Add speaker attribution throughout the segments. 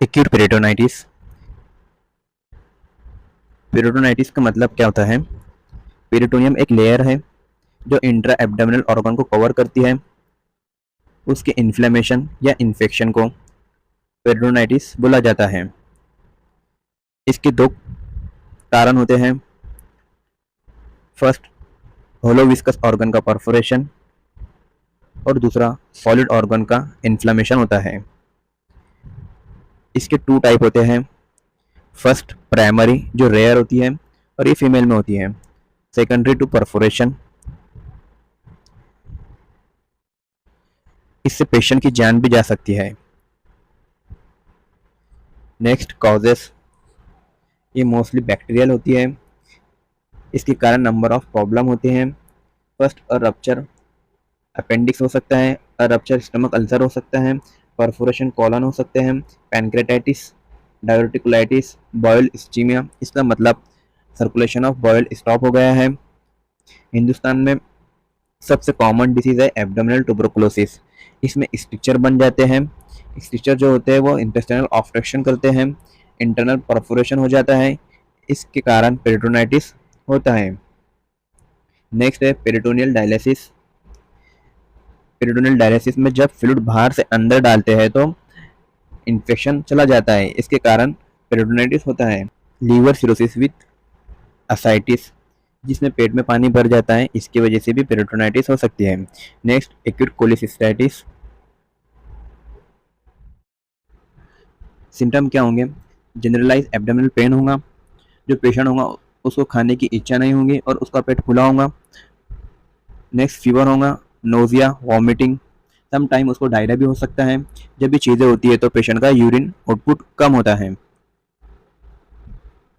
Speaker 1: Acute peritonitis. Peritonitis का मतलब क्या होता है? पेरिटोनियम एक लेयर है जो इंट्रा एब्डोमिनल ऑर्गन को कवर करती है। उसके इन्फ्लेमेशन या इन्फेक्शन को पेरिटोनाइटिस बोला जाता है। इसके दो कारण होते हैं। फर्स्ट, होलो विस्कस ऑर्गन का परफोरेशन और दूसरा सॉलिड ऑर्गन का इन्फ्लेमेशन होता है। इसके टू टाइप होते हैं। फर्स्ट, प्राइमरी जो रेयर होती है और ये फीमेल में होती है। सेकेंडरी टू परफोरेशन, इससे पेशेंट की जान भी जा सकती है। नेक्स्ट, कॉजेस, ये मोस्टली बैक्टीरियल होती है। इसके कारण नंबर ऑफ प्रॉब्लम होते हैं। फर्स्ट, रप्चर अपेंडिक्स हो सकता है, रप्चर स्टमक अल्सर हो सकता है, परफोरेशन कॉलन हो सकते हैं, पैनक्रेटाइटिस, डायवर्टिकुलाइटिस, बॉयल इस्चीमिया। इसका मतलब सर्कुलेशन ऑफ बॉयल स्टॉप हो गया है। हिंदुस्तान में सबसे कॉमन डिसीज है एब्डोमिनल ट्यूबरकुलोसिस। इसमें स्ट्रिक्चर बन जाते हैं। स्ट्रिक्चर जो होते हैं वो इंटेस्टाइनल ऑब्स्ट्रक्शन करते हैं, इंटरनल परफोरेशन हो जाता है। इसके कारण पेरिटोनाइटिस होता है। नेक्स्ट है पेरिटोनियल डायलिसिस। पेरिटोनियल डायलिसिस में जब फ्लूइड बाहर से अंदर डालते हैं तो इन्फेक्शन चला जाता है, इसके कारण पेरिटोनाइटिस होता है। लीवर सिरोसिस विथ असाइटिस, जिसमें पेट में पानी भर जाता है, इसकी वजह से भी पेरिटोनाइटिस हो सकती है। Next, acute cholecystitis. सिम्टम क्या होंगे? जनरलाइज एब्डोमिनल पेन होगा, जो पेशेंट होगा उसको खाने की इच्छा नहीं होगी और उसका पेट फूला होगा। नेक्स्ट, फीवर होगा, नोजिया, वॉमिटिंग, सम टाइम उसको डायरिया भी हो सकता है। जब भी चीज़ें होती है तो पेशेंट का यूरिन आउटपुट कम होता है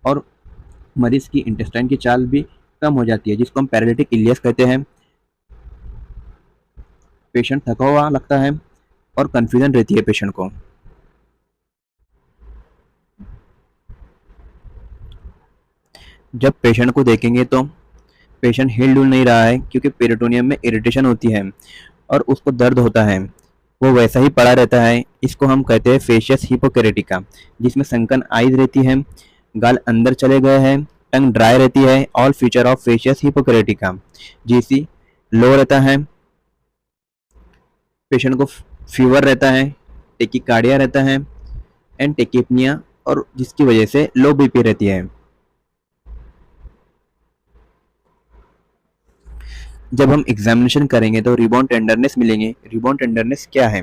Speaker 1: और मरीज की इंटेस्टाइन की चाल भी कम हो जाती है, जिसको हम पैरालिटिक इलियस कहते हैं। पेशेंट थका हुआ लगता है और कंफ्यूजन रहती है पेशेंट को। जब पेशेंट को देखेंगे तो पेशेंट हिल डुल नहीं रहा है, क्योंकि पेरिटोनियम में इरिटेशन होती है और उसको दर्द होता है, वो वैसा ही पड़ा रहता है। इसको हम कहते हैं फेशियस हिपोकेरेटिका, जिसमें सनकन आईज रहती है, गाल अंदर चले गए हैं, टंग ड्राई रहती है। All feature of facies hippocratica. GC लो रहता है, पेशेंट को फीवर रहता है, टेकिकार्डिया रहता है एंड टेकिपनिया, और जिसकी वजह से लो बीपी रहती है। जब हम एग्जामिनेशन करेंगे तो रिबॉन टेंडरनेस मिलेंगे। रिबॉन टेंडरनेस क्या है?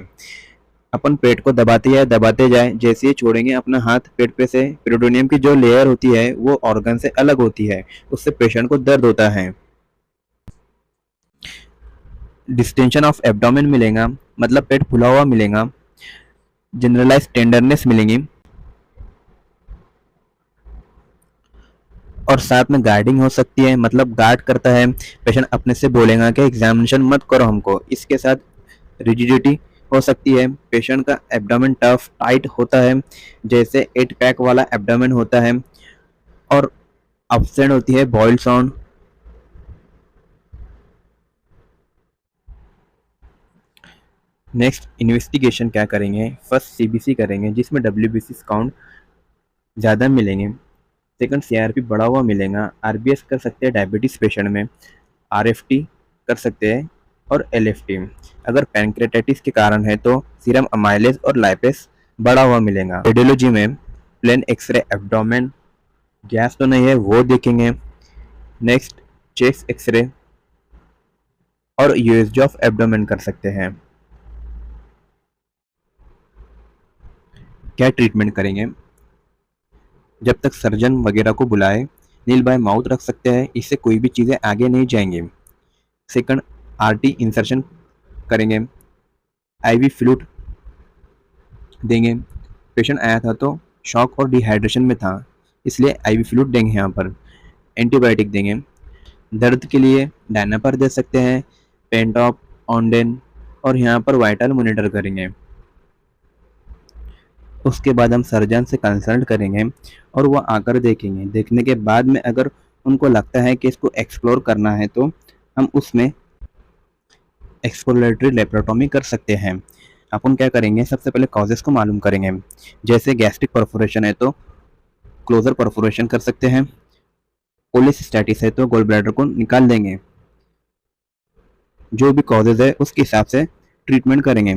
Speaker 1: अपन पेट को दबाते जाए, जैसे ही छोड़ेंगे अपना हाथ पेट पे से, पेरिटोनियम की जो लेयर होती है वो ऑर्गन से अलग होती है, उससे पेशेंट को दर्द होता है। डिस्टेंशन ऑफ एब्डोमेन मिलेगा, मतलब पेट फुला हुआ मिलेगा। जनरलाइज टेंडरनेस मिलेंगी और साथ में गार्डिंग हो सकती है, मतलब गार्ड करता है। पेशेंट अपने से बोलेगा कि एग्जामिनेशन मत करो हमको। इसके साथ रिजिडिटी हो सकती है, पेशेंट का एब्डोमेन टफ टाइट होता है, जैसे 8 पैक वाला एब्डोमेन होता है, और अब्सेंट होती है बॉइल साउंड। नेक्स्ट, इन्वेस्टिगेशन क्या करेंगे? फर्स्ट सीबीसी करेंगे, जिसमें डब्ल्यूबीसी काउंट ज़्यादा मिलेंगे। सेकंड, सीआरपी बढ़ा हुआ मिलेगा। आरबीएस कर सकते हैं डायबिटीज पेशेंट में, आरएफटी कर सकते हैं और एलएफटी। अगर पैनक्रेटाइटिस के कारण है तो सीरम अमाइलेज और लाइपेस बढ़ा हुआ मिलेगा। रेडियोलॉजी में प्लेन एक्सरे एब्डोमेन, गैस तो नहीं है वो देखेंगे। नेक्स्ट, चेस्ट एक्सरे और यूएसजी ऑफ एब्डोमेन कर सकते हैं। क्या ट्रीटमेंट करेंगे? जब तक सर्जन वगैरह को बुलाए नील बाय माउथ रख सकते हैं, इससे कोई भी चीज़ें आगे नहीं जाएंगी। सेकंड, आरटी इंसर्शन करेंगे, आईवी फ्लूइड देंगे। पेशेंट आया था तो शॉक और डिहाइड्रेशन में था, इसलिए आईवी फ्लूइड देंगे। यहाँ पर एंटीबायोटिक देंगे। दर्द के लिए डायनापर दे सकते हैं, पेंटॉप, ऑनडेन, और यहाँ पर वाइटल मॉनिटर करेंगे। उसके बाद हम सर्जन से कंसल्ट करेंगे और वो आकर देखेंगे। देखने के बाद में अगर उनको लगता है कि इसको एक्सप्लोर करना है तो हम उसमें एक्सप्लोरेटरी लेप्रोटॉमी कर सकते हैं। अपन क्या करेंगे, सबसे पहले कॉजेस को मालूम करेंगे। जैसे गैस्ट्रिक परफोरेशन है तो क्लोजर परफोरेशन कर सकते हैं, कोलिसिस्टैटिस है तो गोल ब्लैडर को निकाल देंगे। जो भी कॉजेज है उसके हिसाब से ट्रीटमेंट करेंगे।